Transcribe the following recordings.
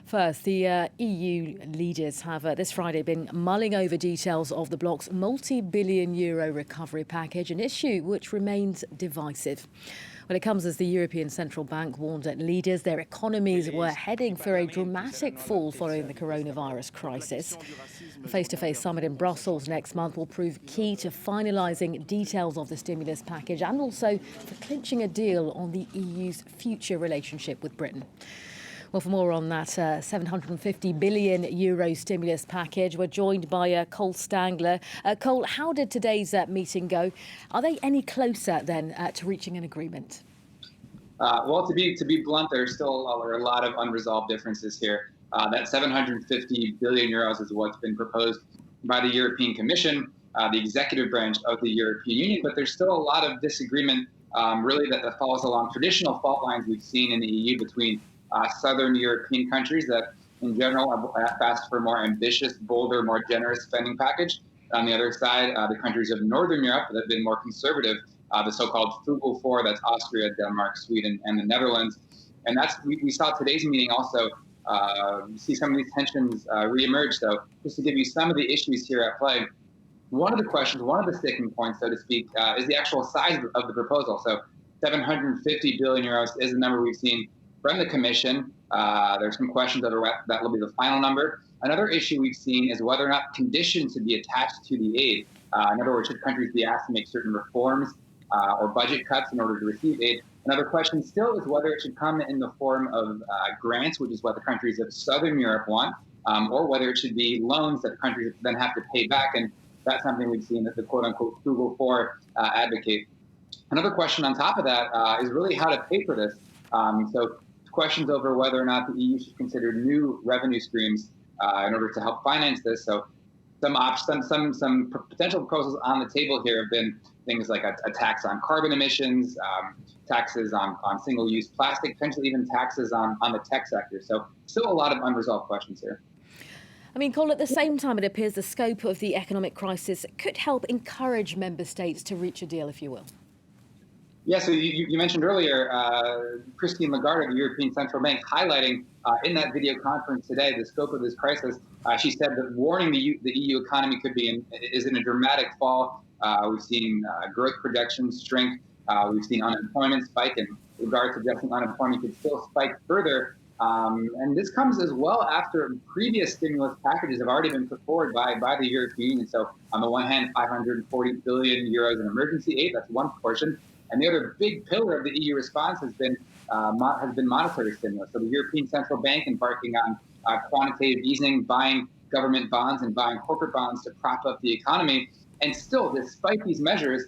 First, the EU leaders have this Friday been mulling over details of the bloc's multi-billion euro recovery package, an issue which remains divisive. Well, it comes as the European Central Bank warned that leaders their economies were heading for a dramatic fall following the coronavirus crisis. A face-to-face summit in Brussels next month will prove key to finalising details of the stimulus package and also for clinching a deal on the EU's future relationship with Britain. Well, for more on that €750 billion stimulus package, we're joined by Cole Stangler. Cole, how did today's meeting go? Are they any closer then to reaching an agreement? Well, to be blunt, there's still a lot of unresolved differences here. That €750 billion is what's been proposed by the European Commission, the executive branch of the European Union, but there's still a lot of disagreement, really, that follows along traditional fault lines we've seen in the EU between southern European countries that, in general, have asked for a more ambitious, bolder, more generous spending package. On the other side, the countries of Northern Europe that have been more conservative, the so-called frugal four, that's Austria, Denmark, Sweden, and the Netherlands. And we saw today's meeting also see some of these tensions reemerge. So just to give you some of the issues here at play, one of the questions, one of the sticking points, so to speak, is the actual size of the proposal. So €750 billion is the number we've seen from the Commission. There's some questions that will be the final number. Another issue we've seen is whether or not conditions should be attached to the aid. In other words, should countries be asked to make certain reforms or budget cuts in order to receive aid? Another question still is whether it should come in the form of grants, which is what the countries of Southern Europe want, or whether it should be loans that the countries then have to pay back. And that's something we've seen that the quote-unquote frugal four advocate. Another question on top of that is really how to pay for this. So questions over whether or not the EU should consider new revenue streams in order to help finance this. So some potential proposals on the table here have been things like a tax on carbon emissions, taxes on single-use plastic, potentially even taxes on the tech sector. So still a lot of unresolved questions here. I mean, Cole, at the same time, it appears the scope of the economic crisis could help encourage member states to reach a deal, if you will. Yeah, so you mentioned earlier Christine Lagarde of the European Central Bank highlighting in that video conference today the scope of this crisis. She said that warning the EU economy is in a dramatic fall. We've seen growth projections shrink. We've seen unemployment spike, and Lagarde suggesting unemployment could still spike further. And this comes as well after previous stimulus packages have already been put forward by the European Union. So on the one hand, €540 billion in emergency aid, that's one portion. And the other big pillar of the EU response has been monetary stimulus. So the European Central Bank embarking on quantitative easing, buying government bonds and buying corporate bonds to prop up the economy. And still, despite these measures,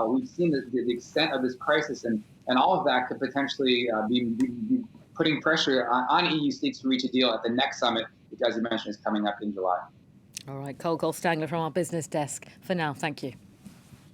we've seen the extent of this crisis, and all of that could potentially be putting pressure on EU states to reach a deal at the next summit, which, as you mentioned, is coming up in July. All right, Cole Stangler from our business desk. For now, thank you.